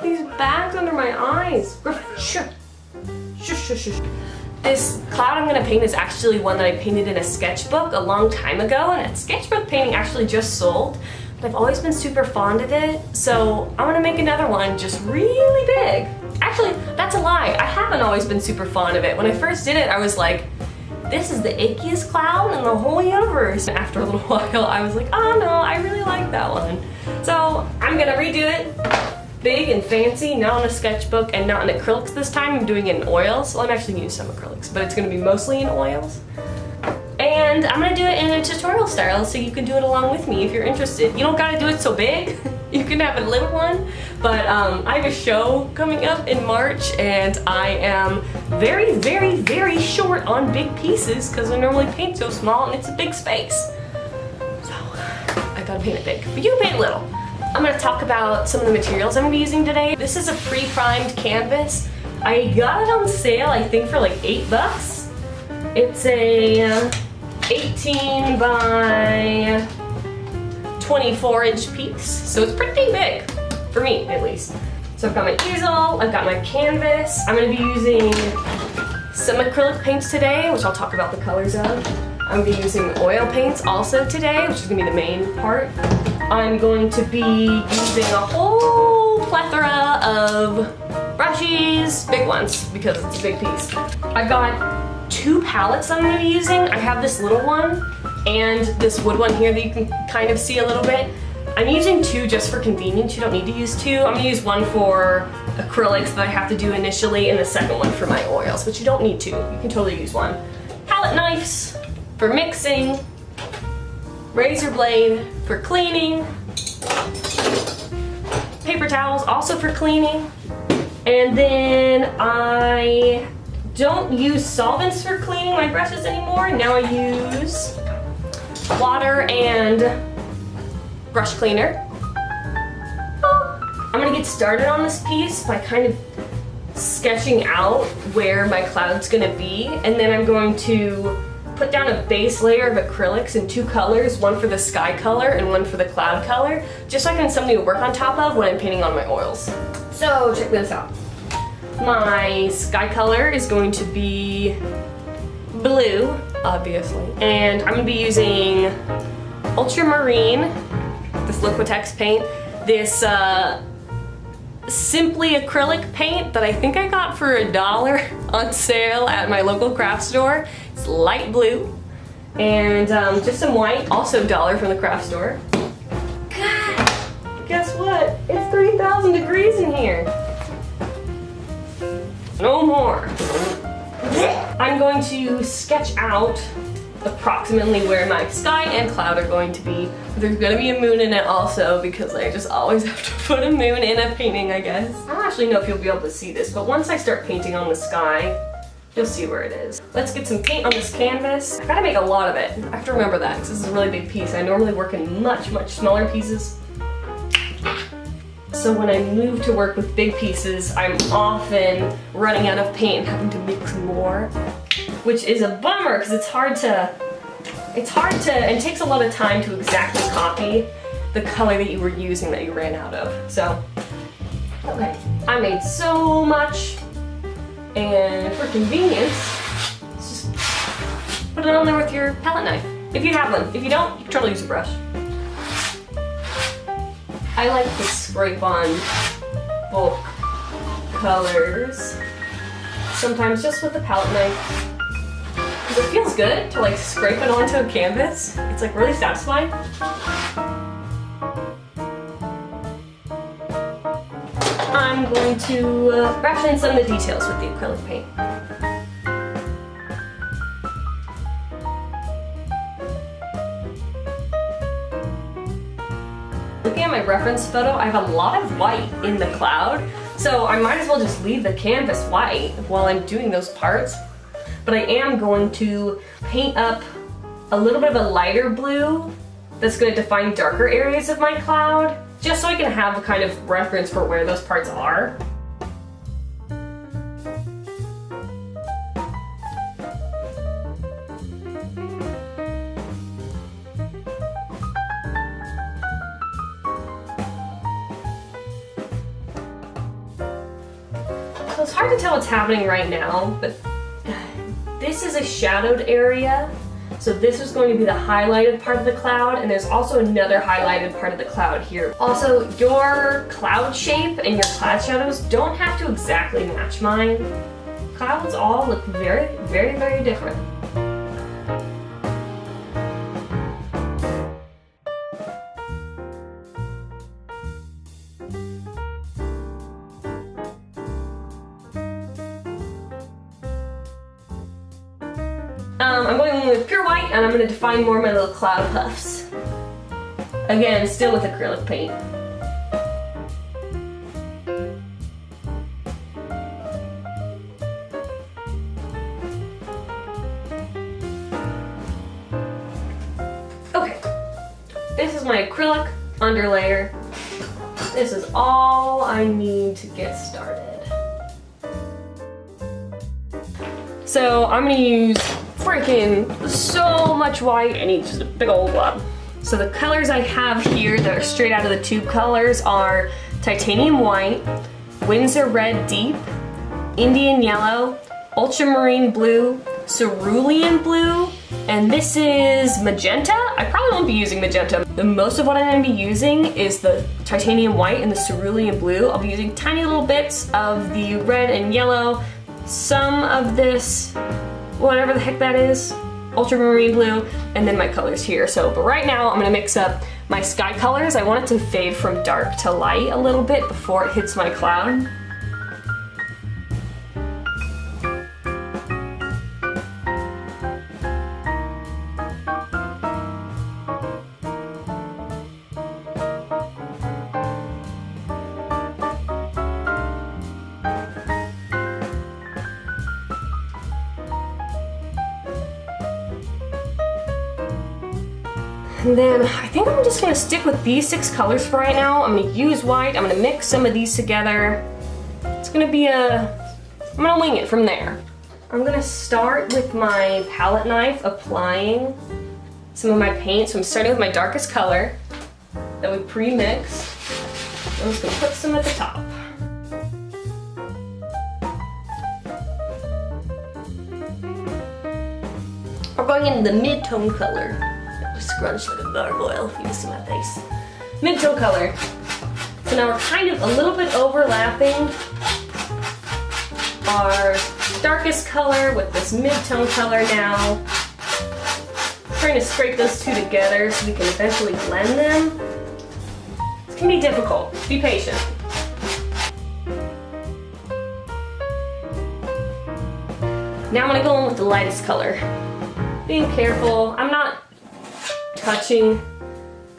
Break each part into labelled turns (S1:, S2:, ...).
S1: These bags under my eyes. Shush. This cloud I'm gonna paint is actually one that I painted in a sketchbook a long time ago, and that sketchbook painting actually just sold, but I've always been super fond of it, so I'm gonna make another one just really big. Actually, that's a lie. I haven't always been super fond of it. When I first did it, I was like, this is the ickiest cloud in the whole universe. And after a little while, I was like, oh no, I really like that one. So I'm gonna redo it. Big and fancy, not on a sketchbook and not in acrylics this time. I'm doing it in oils. Well, I'm actually gonna use some acrylics, but it's gonna be mostly in oils. And I'm gonna do it in a tutorial style so you can do it along with me if you're interested. You don't gotta do it so big. You can have a little one, but I have a show coming up in March and I am very, very, very short on big pieces because I normally paint so small and it's a big space. So I gotta paint it big, but you can paint little. I'm gonna talk about some of the materials I'm gonna be using today. This is a pre-primed canvas. I got it on sale, I think for like $8. It's a 18 by 24-inch piece, so it's pretty big, for me at least. So I've got my easel, I've got my canvas. I'm gonna be using some acrylic paints today, which I'll talk about the colors of. I'm gonna be using oil paints also today, which is gonna be the main part. I'm going to be using a whole plethora of brushes, big ones, because it's a big piece. I've got 2 palettes I'm going to be using. I have this little one and this wood one here that you can kind of see a little bit. I'm using 2 just for convenience. You don't need to use 2. I'm going to use one for acrylics that I have to do initially and the second one for my oils, but you don't need 2. You can totally use 1. Palette knives for mixing. Razor blade for cleaning, paper towels also for cleaning, and then I don't use solvents for cleaning my brushes anymore. Now I use water and brush cleaner. I'm gonna get started on this piece by kind of sketching out where my cloud's gonna be, and then I'm going to put down a base layer of acrylics in 2 colors, one for the sky color and one for the cloud color, just so I can have something to work on top of when I'm painting on my oils. So check this out. My sky color is going to be blue, obviously, and I'm going to be using ultramarine, this Liquitex paint, this Simply acrylic paint that I think I got for $1 on sale at my local craft store. It's light blue, and just some white, also $1 from the craft store. God, guess what? It's 3,000 degrees in here. No more. I'm going to sketch out approximately where my sky and cloud are going to be. There's gonna be a moon in it also because I just always have to put a moon in a painting, I guess. I don't actually know if you'll be able to see this, but once I start painting on the sky, you'll see where it is. Let's get some paint on this canvas. I gotta make a lot of it. I have to remember that because this is a really big piece. I normally work in much, much smaller pieces. So when I move to work with big pieces, I'm often running out of paint and having to mix more, which is a bummer because it's hard to, and it takes a lot of time to exactly copy the color that you were using that you ran out of. So, okay, I made so much, and for convenience, let's just put it on there with your palette knife. If you have one. If you don't, you can totally use a brush. I like to scrape on bulk colors, sometimes just with a palette knife. Because it feels good to like scrape it onto a canvas. It's like really satisfying. I'm going to brush in some of the details with the acrylic paint. Looking at my reference photo, I have a lot of white in the cloud, so I might as well just leave the canvas white while I'm doing those parts. But I am going to paint up a little bit of a lighter blue that's going to define darker areas of my cloud, just so I can have a kind of reference for where those parts are. So it's hard to tell what's happening right now, but this is a shadowed area. So this is going to be the highlighted part of the cloud, and there's also another highlighted part of the cloud here. Also, your cloud shape and your cloud shadows don't have to exactly match mine. Clouds all look very, very, very different. I'm going with pure white, and I'm going to define more of my little cloud puffs. Again, still with acrylic paint. Okay, this is my acrylic underlayer. This is all I need to get started. So I'm gonna use freaking so much white. I need just a big old blob. So the colors I have here that are straight out of the tube colors are titanium white, Windsor red deep, Indian yellow, ultramarine blue, cerulean blue, and this is magenta. I probably won't be using magenta. The most of what I'm gonna be using is the titanium white and the cerulean blue. I'll be using tiny little bits of the red and yellow, some of this, whatever the heck that is, ultramarine blue, and then my colors here. So, but right now I'm gonna mix up my sky colors. I want it to fade from dark to light a little bit before it hits my cloud. And then I think I'm just gonna stick with these 6 colors for right now. I'm gonna use white, I'm gonna mix some of these together. It's gonna be I'm gonna wing it from there. I'm gonna start with my palette knife applying some of my paint. So I'm starting with my darkest color that we pre-mixed. I'm just gonna put some at the top. We're going in the mid-tone color. Scrunch like a gargoyle if you can see my face. Mid-tone color. So now we're kind of a little bit overlapping our darkest color with this mid-tone color now. Trying to scrape those two together so we can eventually blend them. It's gonna be difficult. Be patient. Now I'm gonna go in with the lightest color. Being careful. I'm not touching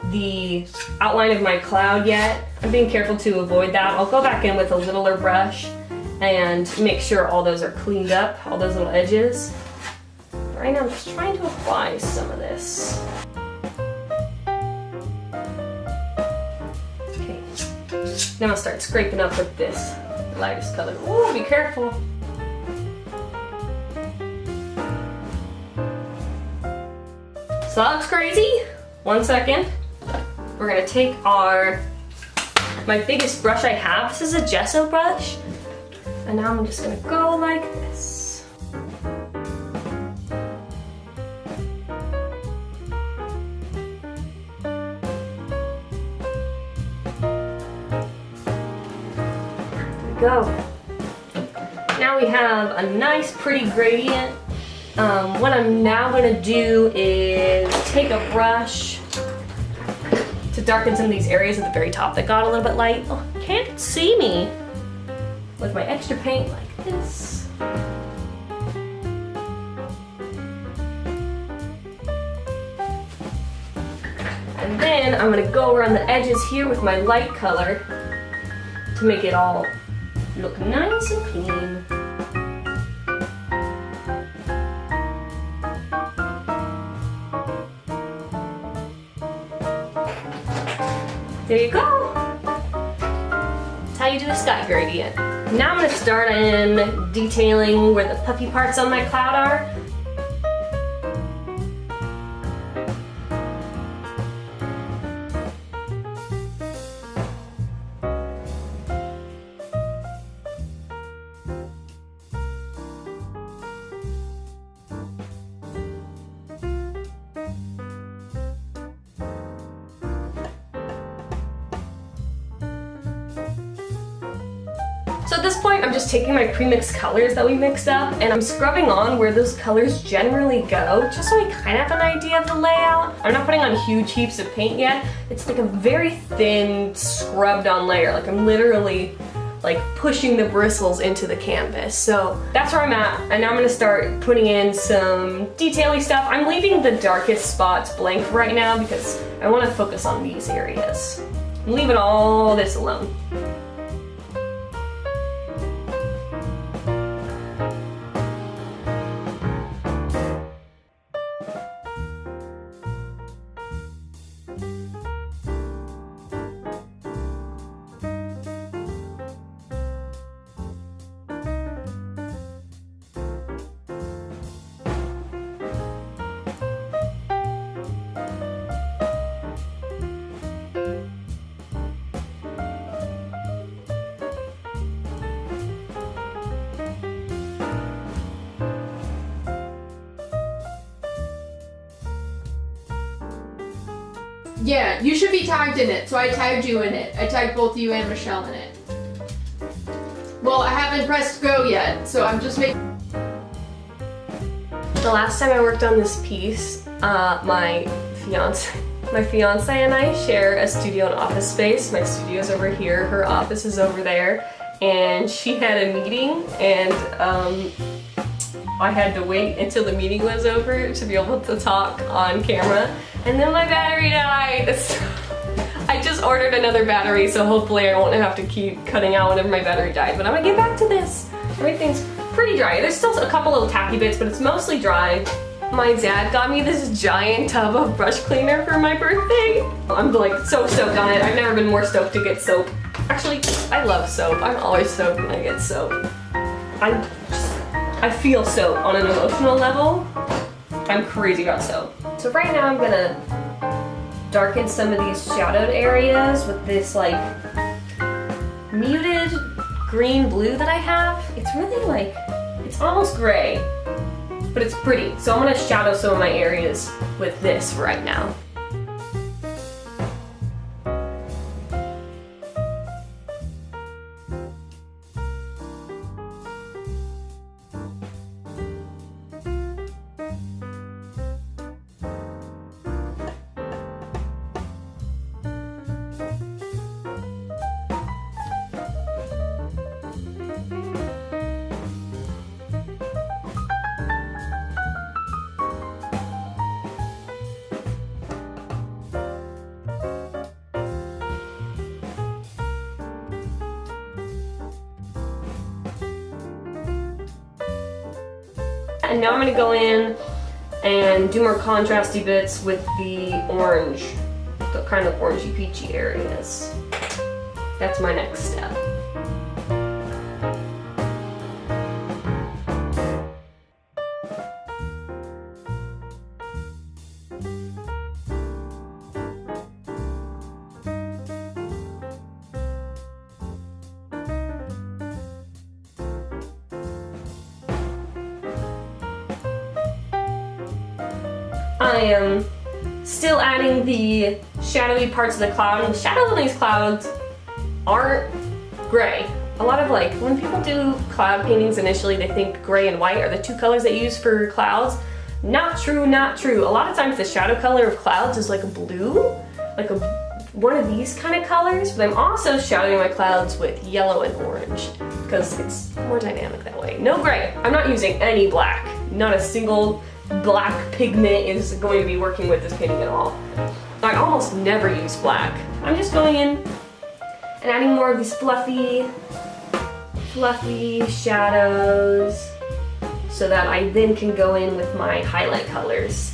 S1: the outline of my cloud yet. I'm being careful to avoid that. I'll go back in with a littler brush and make sure all those are cleaned up, all those little edges. Right now I'm just trying to apply some of this. Okay, now I'll start scraping up with this lightest color. Ooh, be careful. So that looks crazy. 1 second. We're gonna take my biggest brush I have. This is a gesso brush. And now I'm just gonna go like this. There we go. Now we have a nice pretty gradient. What I'm now going to do is take a brush to darken some of these areas at the very top that got a little bit light. Oh, can't see me with my extra paint like this. And then I'm going to go around the edges here with my light color to make it all look nice and clean. There you go. That's how you do a sky gradient. Now I'm going to start in detailing where the puffy parts on my cloud are. So at this point, I'm just taking my pre-mixed colors that we mixed up and I'm scrubbing on where those colors generally go, just so I kind of have an idea of the layout. I'm not putting on huge heaps of paint yet. It's like a very thin, scrubbed on layer. Like I'm literally like pushing the bristles into the canvas. So that's where I'm at. And now I'm gonna start putting in some detail-y stuff. I'm leaving the darkest spots blank right now because I wanna focus on these areas. I'm leaving all this alone.
S2: Yeah, you should be tagged in it, so I tagged you in it. I tagged both you and Michelle in it. Well, I haven't pressed go yet, so I'm just making...
S1: The last time I worked on this piece, my fiance and I share a studio and office space. My studio's over here, her office is over there, and she had a meeting, and I had to wait until the meeting was over to be able to talk on camera, and then my battery died. I just ordered another battery, so hopefully I won't have to keep cutting out whenever my battery died, but I'm gonna get back to this. Everything's pretty dry. There's still a couple little tacky bits, but it's mostly dry. My dad got me this giant tub of brush cleaner for my birthday. I'm like so stoked on it. I've never been more stoked to get soap. Actually, I love soap. I'm always stoked when I get soap. I feel soap on an emotional level. I'm crazy about soap. So right now I'm gonna darken some of these shadowed areas with this like muted green blue that I have. It's really like, it's almost gray, but it's pretty. So I'm gonna shadow some of my areas with this right now. And now I'm gonna go in and do more contrasty bits with the orange, the kind of orangey peachy areas. That's my next step. I am still adding the shadowy parts of the cloud, and the shadows on these clouds aren't gray. A lot of like, when people do cloud paintings initially, they think gray and white are the two colors they use for clouds. Not true, not true. A lot of times the shadow color of clouds is like a blue, like one of these kind of colors, but I'm also shadowing my clouds with yellow and orange because it's more dynamic that way. No gray. I'm not using any black. Not a single black pigment is going to be working with this painting at all. I almost never use black. I'm just going in and adding more of these fluffy shadows so that I then can go in with my highlight colors.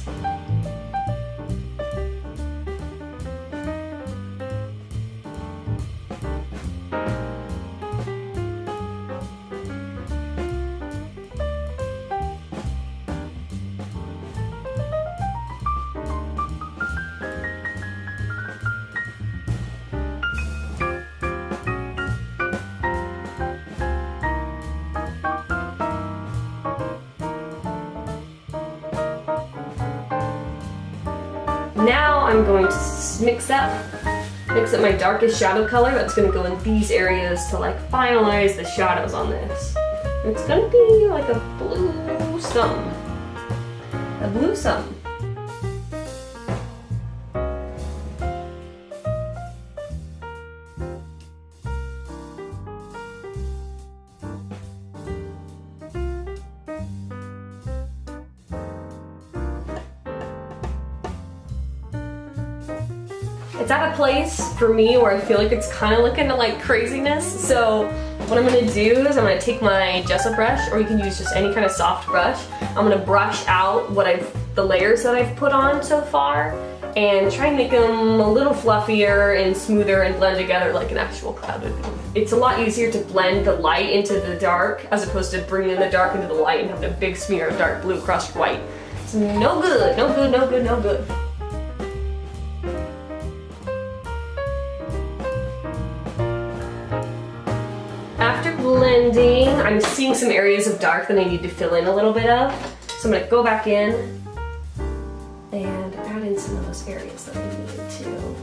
S1: Now I'm going to mix up mix up my darkest shadow color that's gonna go in these areas to like finalize the shadows on this. It's gonna be like a blue something. A blue something. It's at a place for me where I feel like it's kind of looking like craziness. So what I'm gonna do is I'm gonna take my gesso brush, or you can use just any kind of soft brush. I'm gonna brush out the layers that I've put on so far and try and make them a little fluffier and smoother and blend together like an actual cloud would be. It's a lot easier to blend the light into the dark as opposed to bringing the dark into the light and having a big smear of dark blue across your white. It's no good, no good, no good, no good. After blending, I'm seeing some areas of dark that I need to fill in a little bit of. So I'm gonna go back in and add in some of those areas that I needed to.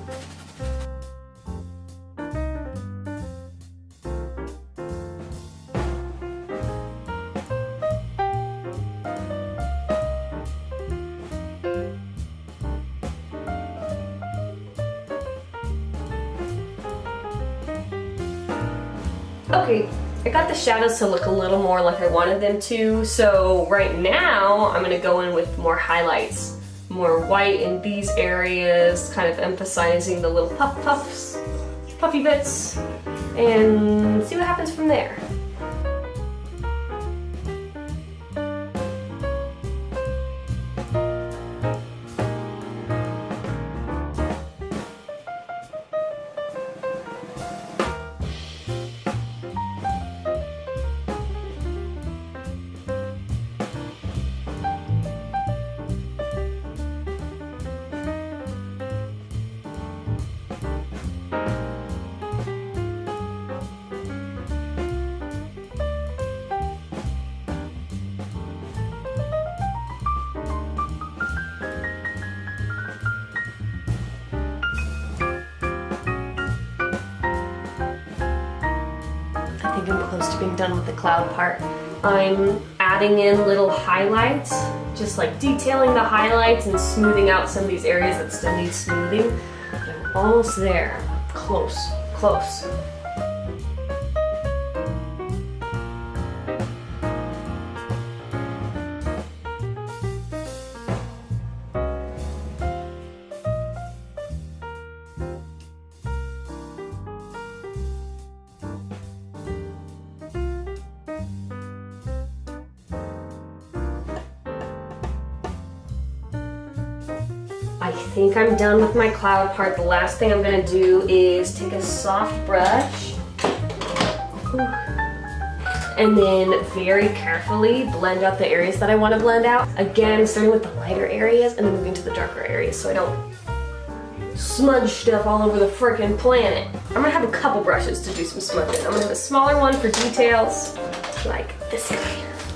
S1: Okay, I got the shadows to look a little more like I wanted them to, so right now I'm gonna go in with more highlights, more white in these areas, kind of emphasizing the little puffy bits, and see what happens from there. I think I'm close to being done with the cloud part. I'm adding in little highlights, just like detailing the highlights and smoothing out some of these areas that still need smoothing. But I'm almost there. Close, close. I think I'm done with my cloud part. The last thing I'm gonna do is take a soft brush and then very carefully blend out the areas that I want to blend out. Again, starting with the lighter areas and then moving to the darker areas so I don't smudge stuff all over the frickin' planet. I'm gonna have a couple brushes to do some smudging. I'm gonna have a smaller one for details, like this guy.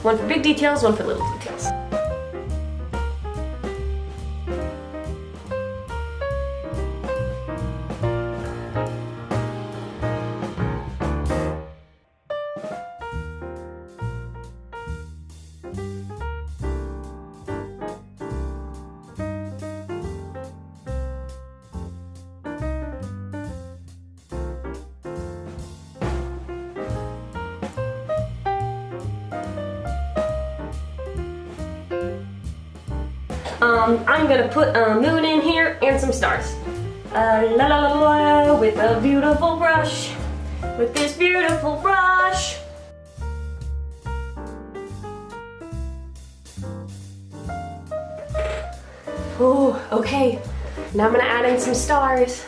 S1: One for big details, one for little details. I'm gonna put a moon in here and some stars. La la la la, with a beautiful brush. With this beautiful brush. Oh, okay. Now I'm gonna add in some stars.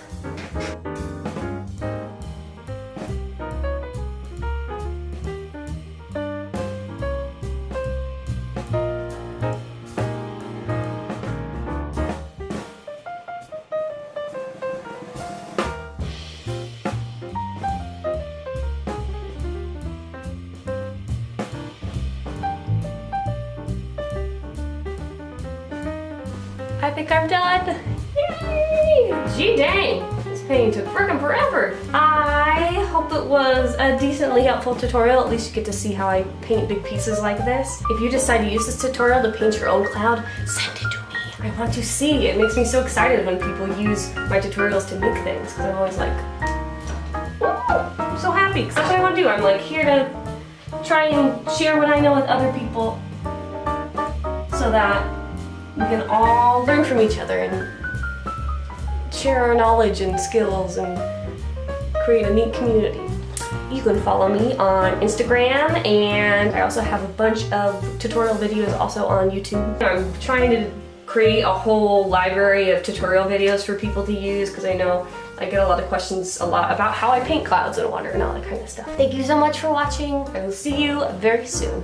S1: I think I'm done. Yay! Gee dang, this painting took freaking forever. I hope it was a decently helpful tutorial. At least you get to see how I paint big pieces like this. If you decide to use this tutorial to paint your own cloud, send it to me. I want to see. It makes me so excited when people use my tutorials to make things, because I'm always like, I'm so happy, because that's what I want to do. I'm like here to try and share what I know with other people so that we can all learn from each other and share our knowledge and skills and create a neat community. You can follow me on Instagram, and I also have a bunch of tutorial videos also on YouTube. I'm trying to create a whole library of tutorial videos for people to use, because I know I get a lot of questions about how I paint clouds in water and all that kind of stuff. Thank you so much for watching. I will see you very soon.